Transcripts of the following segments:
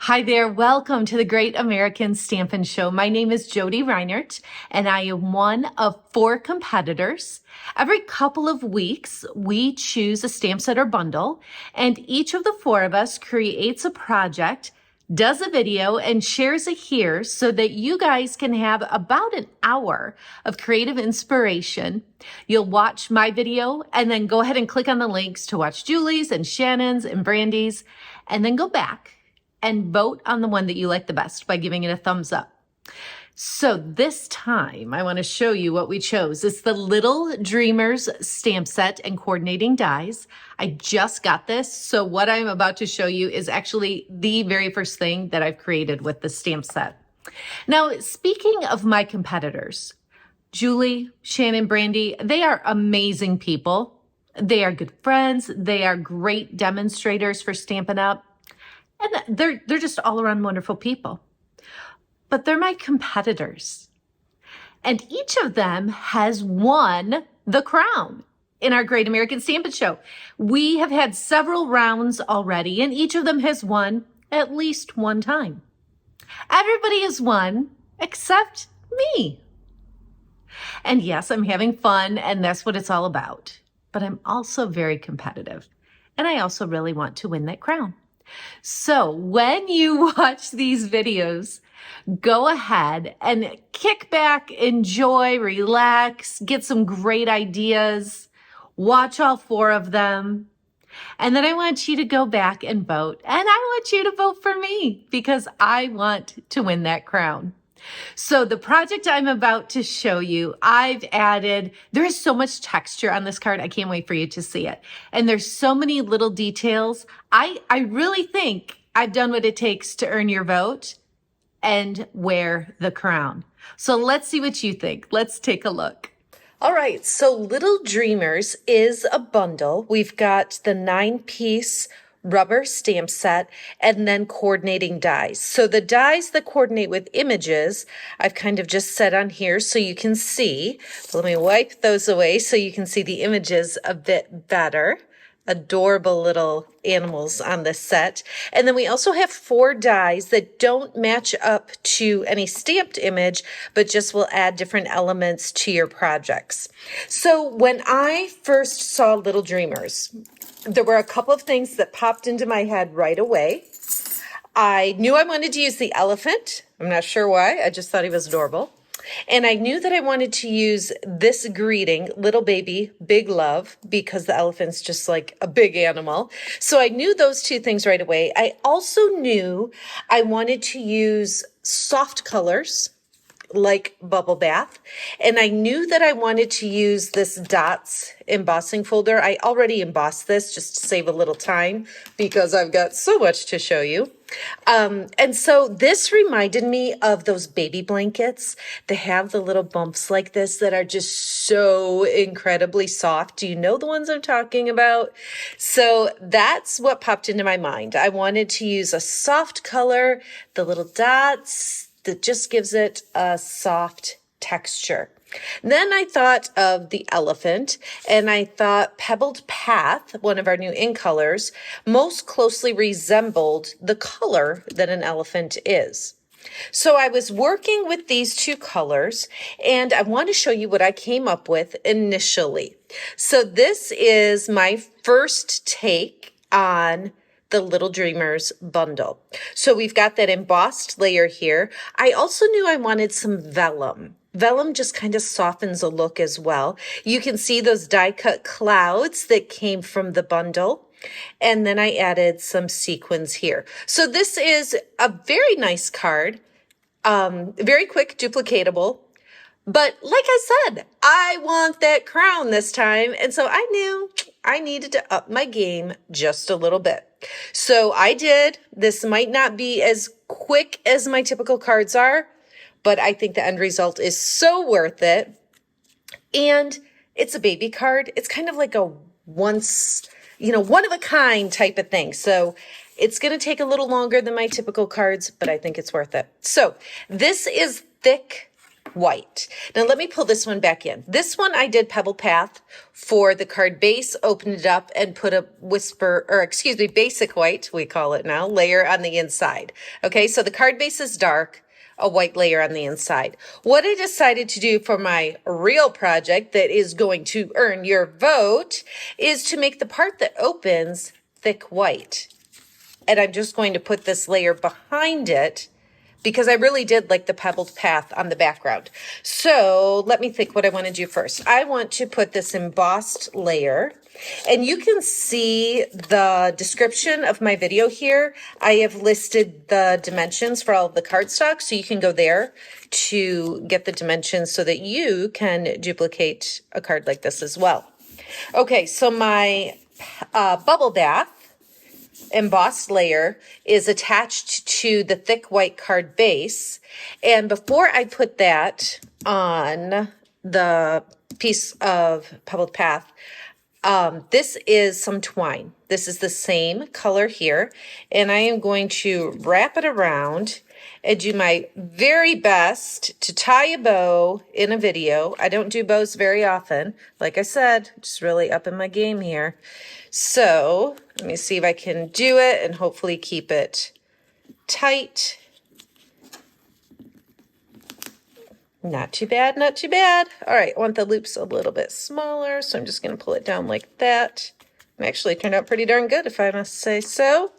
Hi there, welcome to the Great American Stampin Show. My name is Jodi Reinert, and I am one of 4 competitors. Every couple of weeks, we choose a stamp set or bundle, and each of the 4 of us creates a project, does a video, and shares it here so that you guys can have about an hour of creative inspiration. You'll watch my video and then go ahead and click on the links to watch Julie's and Shannon's and Brandy's, and then go back and vote on the one that you like the best by giving it a thumbs up. So this time I want to show you what we chose. It's the Little Dreamers stamp set and coordinating dies. I just got this, so what I'm about to show you is actually the very first thing that I've created with the stamp set. Now, speaking of my competitors, Julie, Shannon, Brandy, they are amazing people. They are good friends. They are great demonstrators for Stampin' Up. And they're just all around wonderful people. But they're my competitors. And each of them has won the crown in our Great American Stampin Show. We have had several rounds already, and each of them has won at least one time. Everybody has won except me. And yes, I'm having fun, and that's what it's all about. But I'm also very competitive, and I also really want to win that crown. So when you watch these videos, go ahead and kick back, enjoy, relax, get some great ideas, watch all 4 of them. And then I want you to go back and vote. And I want you to vote for me because I want to win that crown. So the project I'm about to show you, I've added, there is so much texture on this card. I can't wait for you to see it. And there's so many little details. I really think I've done what it takes to earn your vote and wear the crown. So let's see what you think. Let's take a look. All right, so Little Dreamers is a bundle. We've got the 9-piece rubber stamp set and then coordinating dies. So the dies that coordinate with images, I've kind of just set on here so you can see. Let me wipe those away so you can see the images a bit better. Adorable little animals on this set. And then we also have 4 dies that don't match up to any stamped image, but just will add different elements to your projects. So when I first saw Little Dreamers, there were a couple of things that popped into my head right away. I knew I wanted to use the elephant. I'm not sure why. I just thought he was adorable. And I knew that I wanted to use this greeting, little baby, big love, because the elephant's just like a big animal. So I knew those 2 things right away. I also knew I wanted to use soft colors like bubble bath. And I knew that I wanted to use this dots embossing folder. I already embossed this just to save a little time because I've got so much to show you. And so this reminded me of those baby blankets that have the little bumps like this that are just so incredibly soft. Do you know the ones I'm talking about? So that's what popped into my mind. I wanted to use a soft color, the little dots, that just gives it a soft texture. Then I thought of the elephant, and I thought Pebbled Path, one of our new in colors, most closely resembled the color that an elephant is. So I was working with these 2 colors, and I want to show you what I came up with initially. So this is my first take on the Little Dreamers bundle. So we've got that embossed layer here. I also knew I wanted some vellum. Vellum just kind of softens a look as well. You can see those die cut clouds that came from the bundle. And then I added some sequins here. So this is a very nice card, very quick, duplicatable. But like I said, I want that crown this time. And so I knew I needed to up my game just a little bit. So I did. This might not be as quick as my typical cards are, but I think the end result is so worth it. And it's a baby card. It's kind of like a once, one of a kind type of thing. So it's going to take a little longer than my typical cards, but I think it's worth it. So this is thick white. Now let me pull this one back in. This one I did Pebble Path for the card base, opened it up and put a basic white, we call it now, layer on the inside. Okay, so the card base is dark, a white layer on the inside. What I decided to do for my real project that is going to earn your vote is to make the part that opens thick white. And I'm just going to put this layer behind it because I really did like the pebbled path on the background. So let me think what I want to do first. I want to put this embossed layer, and you can see the description of my video here. I have listed the dimensions for all of the cardstock, so you can go there to get the dimensions so that you can duplicate a card like this as well. Okay, so my bubble bath embossed layer is attached to the thick white card base. And before I put that on the piece of Pebbled Path, this is some twine. This is the same color here. And I am going to wrap it around and do my very best to tie a bow in a video. I don't do bows very often. Like I said, just really up in my game here. So let me see if I can do it and hopefully keep it tight. Not too bad, not too bad. All right, I want the loops a little bit smaller, so I'm just going to pull it down like that. It actually turned out pretty darn good, if I must say so.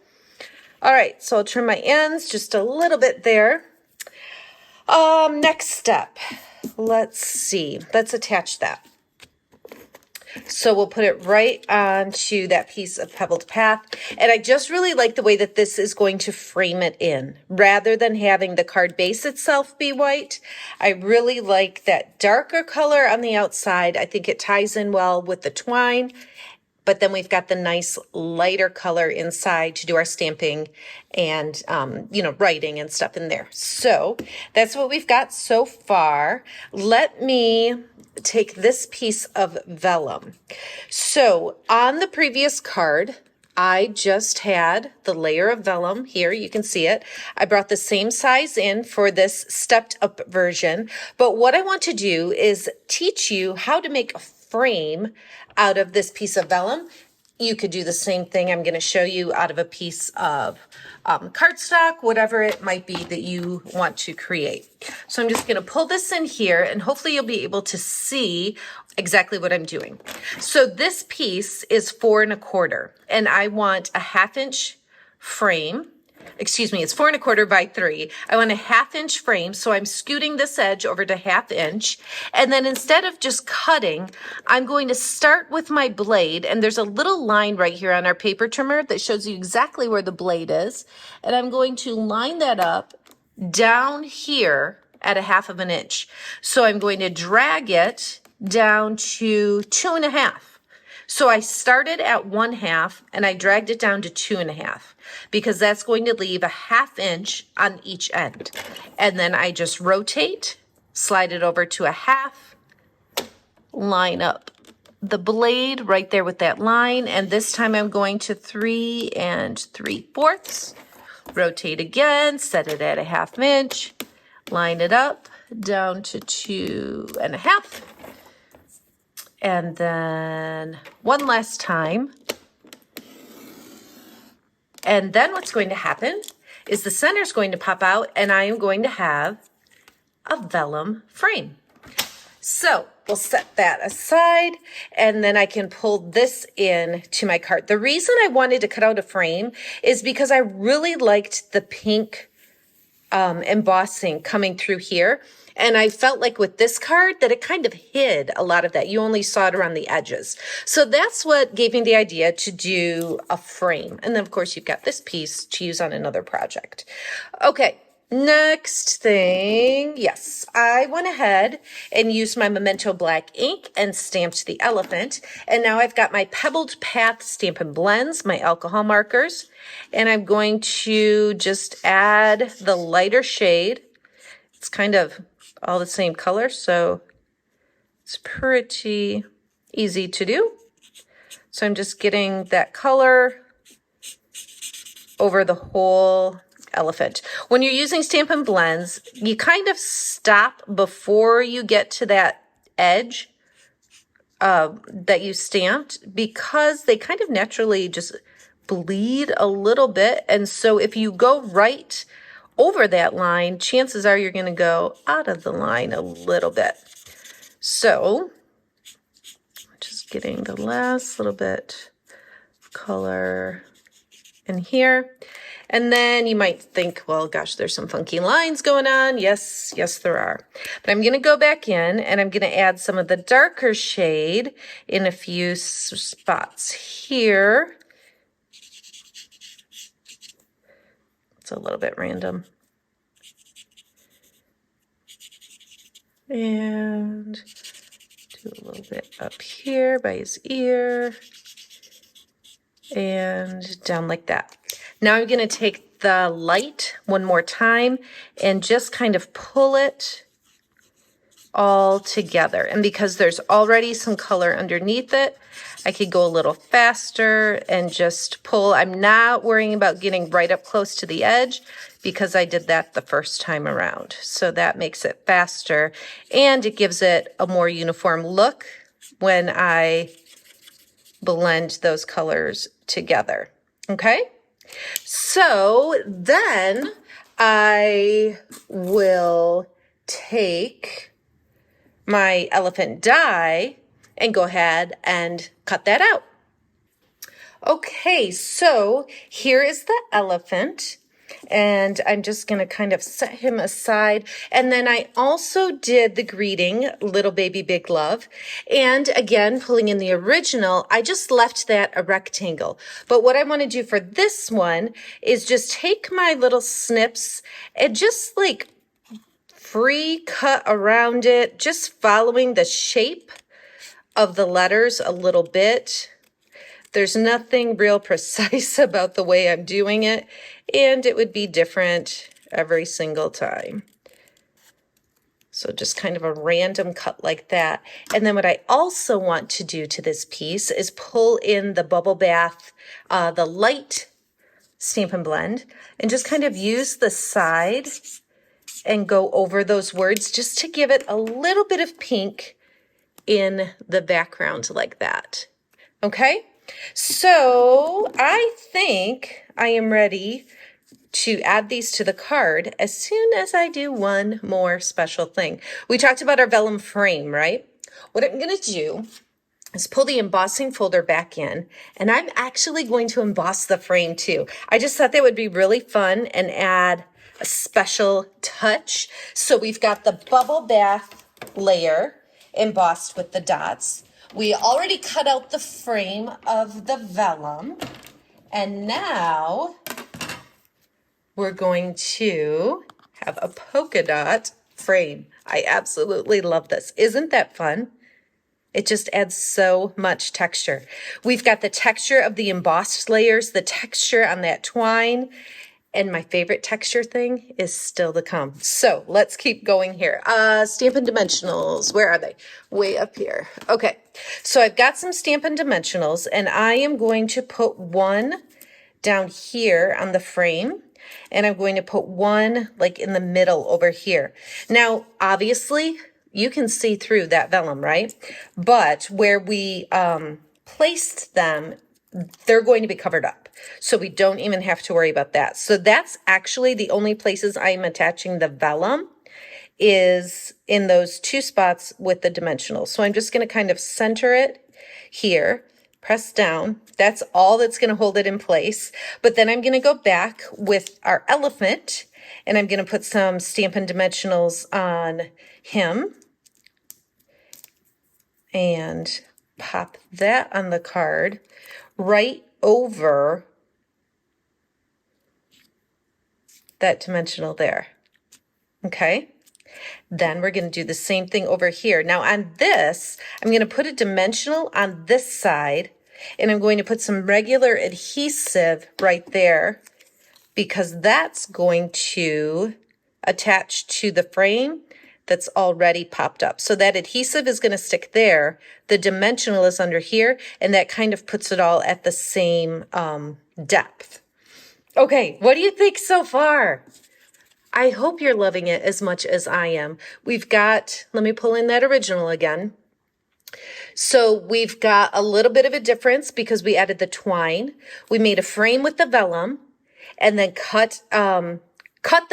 All right, so I'll trim my ends just a little bit there. Next step, let's see. Let's attach that. So we'll put it right onto that piece of Pebbled Path. And I just really like the way that this is going to frame it in. Rather than having the card base itself be white, I really like that darker color on the outside. I think it ties in well with the twine. But then we've got the nice lighter color inside to do our stamping and, writing and stuff in there. So that's what we've got so far. Let me take this piece of vellum. So on the previous card, I just had the layer of vellum here. You can see it. I brought the same size in for this stepped up version. But what I want to do is teach you how to make a frame out of this piece of vellum. You could do the same thing I'm going to show you out of a piece of cardstock, whatever it might be that you want to create. So I'm just going to pull this in here and hopefully you'll be able to see exactly what I'm doing. So this piece is 4 1/4 and I want a 1/2 inch frame. Excuse me, it's 4 1/4 by 3. I want a 1/2 inch frame, so I'm scooting this edge over to 1/2 inch. And then instead of just cutting, I'm going to start with my blade. And there's a little line right here on our paper trimmer that shows you exactly where the blade is. And I'm going to line that up down here at a 1/2 inch. So I'm going to drag it down to 2 1/2. So I started at 1/2 and I dragged it down to 2 1/2 because that's going to leave a 1/2 inch on each end. And then I just rotate, slide it over to a 1/2, line up the blade right there with that line. And this time I'm going to 3 3/4. Rotate again, set it at a 1/2 inch, line it up down to 2 1/2. And then one last time. And then what's going to happen is the center is going to pop out and I am going to have a vellum frame. So we'll set that aside and then I can pull this in to my card. The reason I wanted to cut out a frame is because I really liked the pink embossing coming through here. And I felt like with this card that it kind of hid a lot of that. You only saw it around the edges. So that's what gave me the idea to do a frame. And then of course you've got this piece to use on another project. Okay, next thing. Yes, I went ahead and used my Memento black ink and stamped the elephant. And now I've got my Pebbled Path Stampin' Blends, my alcohol markers. And I'm going to just add the lighter shade. It's kind of all the same color, so it's pretty easy to do. So I'm just getting that color over the whole elephant. When you're using Stampin' Blends, you kind of stop before you get to that edge that you stamped, because they kind of naturally just bleed a little bit. And so if you go right over that line, chances are you're going to go out of the line a little bit. So just getting the last little bit of color in here. And then you might think, well, gosh, there's some funky lines going on. Yes, yes, there are. But I'm going to go back in and I'm going to add some of the darker shade in a few spots here. It's a little bit random. And do a little bit up here by his ear. And down like that. Now I'm going to take the light one more time and just kind of pull it all together. And because there's already some color underneath it, I could go a little faster and just pull. I'm not worrying about getting right up close to the edge because I did that the first time around. So that makes it faster and it gives it a more uniform look when I blend those colors together. Okay? So then I will take my elephant die and go ahead and cut that out. Okay, so here is the elephant. And I'm just going to kind of set him aside. And then I also did the greeting, Little Baby Big Love. And again, pulling in the original, I just left that a rectangle. But what I want to do for this one is just take my little snips and just like free cut around it, just following the shape of the letters a little bit. There's nothing real precise about the way I'm doing it, and it would be different every single time. So just kind of a random cut like that. And then what I also want to do to this piece is pull in the Bubble Bath, the light Stampin' Blend, and just kind of use the side and go over those words just to give it a little bit of pink in the background like that. Okay? So I think I am ready to add these to the card as soon as I do one more special thing. We talked about our vellum frame, right? What I'm going to do is pull the embossing folder back in, and I'm actually going to emboss the frame too. I just thought that would be really fun and add a special touch. So we've got the Bubble Bath layer embossed with the dots. We already cut out the frame of the vellum, and now we're going to have a polka dot frame. I absolutely love this. Isn't that fun? It just adds so much texture. We've got the texture of the embossed layers, the texture on that twine, and my favorite texture thing is still to come. So let's keep going here. Stampin' Dimensionals, where are they? Way up here. Okay, so I've got some Stampin' Dimensionals, and I am going to put one down here on the frame, and I'm going to put one like in the middle over here. Now, obviously, you can see through that vellum, right? But where we placed them, they're going to be covered up. So we don't even have to worry about that. So that's actually the only places I'm attaching the vellum is in those two spots with the dimensionals. So I'm just going to kind of center it here, press down. That's all that's going to hold it in place. But then I'm going to go back with our elephant, and I'm going to put some Stampin' Dimensionals on him and pop that on the card right over that dimensional there. Okay, then we're going to do the same thing over here. Now on this, I'm going to put a dimensional on this side, and I'm going to put some regular adhesive right there because that's going to attach to the frame that's already popped up. So that adhesive is going to stick there. The dimensional is under here, and that kind of puts it all at the same depth. Okay, what do you think so far? I hope you're loving it as much as I am. We've got, let me pull in that original again. So we've got a little bit of a difference because we added the twine. We made a frame with the vellum and then cut the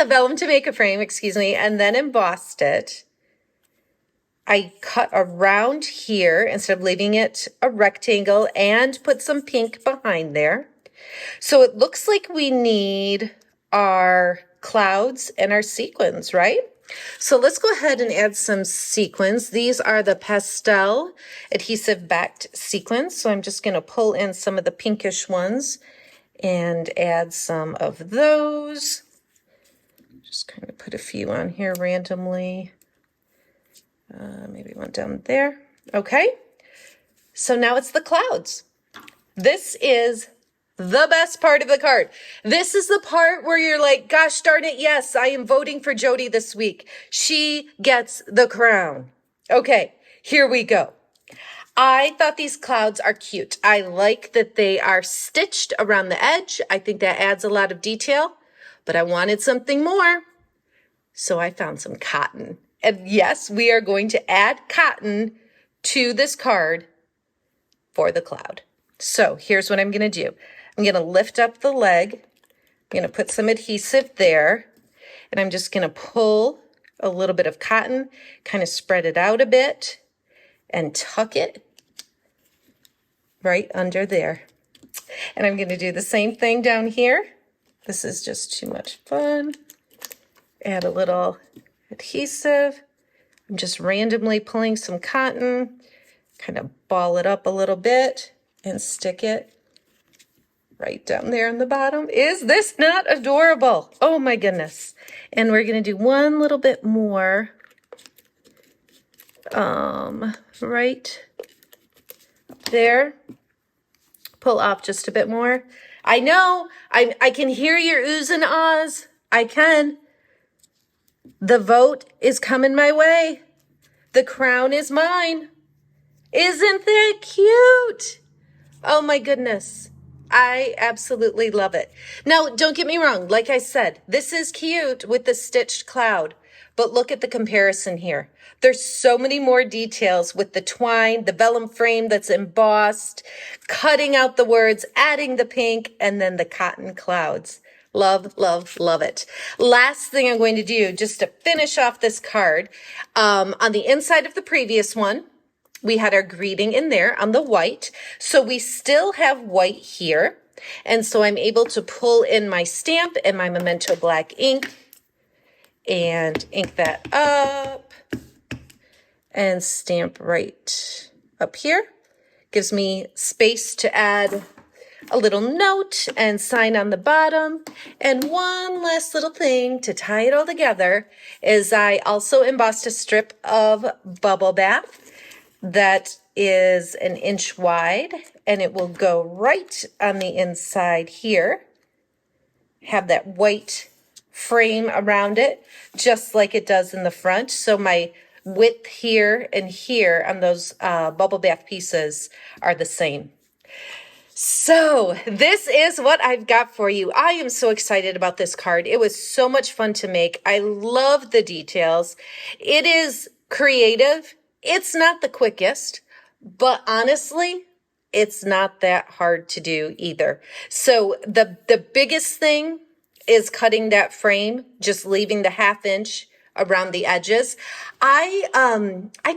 vellum to make a frame, excuse me, and then embossed it. I cut around here instead of leaving it a rectangle and put some pink behind there. So it looks like we need our clouds and our sequins, right? So let's go ahead and add some sequins. These are the Pastel Adhesive-Backed sequins. So I'm just going to pull in some of the pinkish ones and add some of those. Just kind of put a few on here randomly. Maybe one down there. Okay. So now it's the clouds. This is the best part of the card. This is the part where you're like, gosh darn it, yes, I am voting for Jodi this week. She gets the crown. Okay, here we go. I thought these clouds are cute. I like that they are stitched around the edge. I think that adds a lot of detail, but I wanted something more. So I found some cotton. And yes, we are going to add cotton to this card for the cloud. So here's what I'm going to do. I'm going to lift up the leg. I'm going to put some adhesive there. And I'm just going to pull a little bit of cotton, kind of spread it out a bit, and tuck it right under there. And I'm going to do the same thing down here. This is just too much fun. Add a little adhesive. I'm just randomly pulling some cotton, kind of ball it up a little bit and stick it right down there in the bottom. Is this not adorable? Oh my goodness. And we're going to do one little bit more right up there. Pull off just a bit more. I know, I can hear your oohs and ahs. I can. The vote is coming my way. The crown is mine. Isn't that cute? Oh my goodness. I absolutely love it. Now, don't get me wrong. Like I said, this is cute with the stitched cloud, but look at the comparison here. There's so many more details with the twine, the vellum frame that's embossed, cutting out the words, adding the pink, and then the cotton clouds. Love, love, love it. Last thing I'm going to do just to finish off this card, on the inside of the previous one, we had our greeting in there on the white. So we still have white here. And so I'm able to pull in my stamp and my Memento black ink and ink that up and stamp right up here. Gives me space to add a little note and sign on the bottom. And one last little thing to tie it all together is I also embossed a strip of bubble bath that is 1 inch wide, and it will go right on the inside here. Have that white frame around it, just like it does in the front. So my width here and here on those bubble bath pieces are the same. So this is what I've got for you. I am so excited about this card. It was so much fun to make. I love the details. It is creative. It's not the quickest, but honestly, it's not that hard to do either. So the biggest thing is cutting that frame, just leaving the 1/2 inch around the edges. I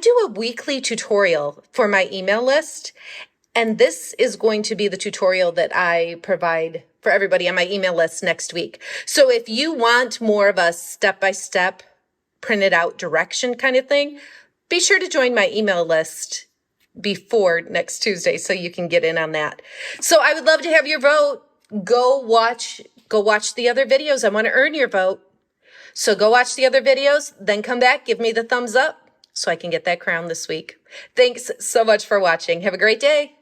do a weekly tutorial for my email list, and this is going to be the tutorial that I provide for everybody on my email list next week. So if you want more of a step-by-step printed out direction kind of thing, be sure to join my email list before next Tuesday so you can get in on that. So I would love to have your vote. Go watch the other videos. I want to earn your vote. So go watch the other videos, then come back, give me the thumbs up so I can get that crown this week. Thanks so much for watching. Have a great day.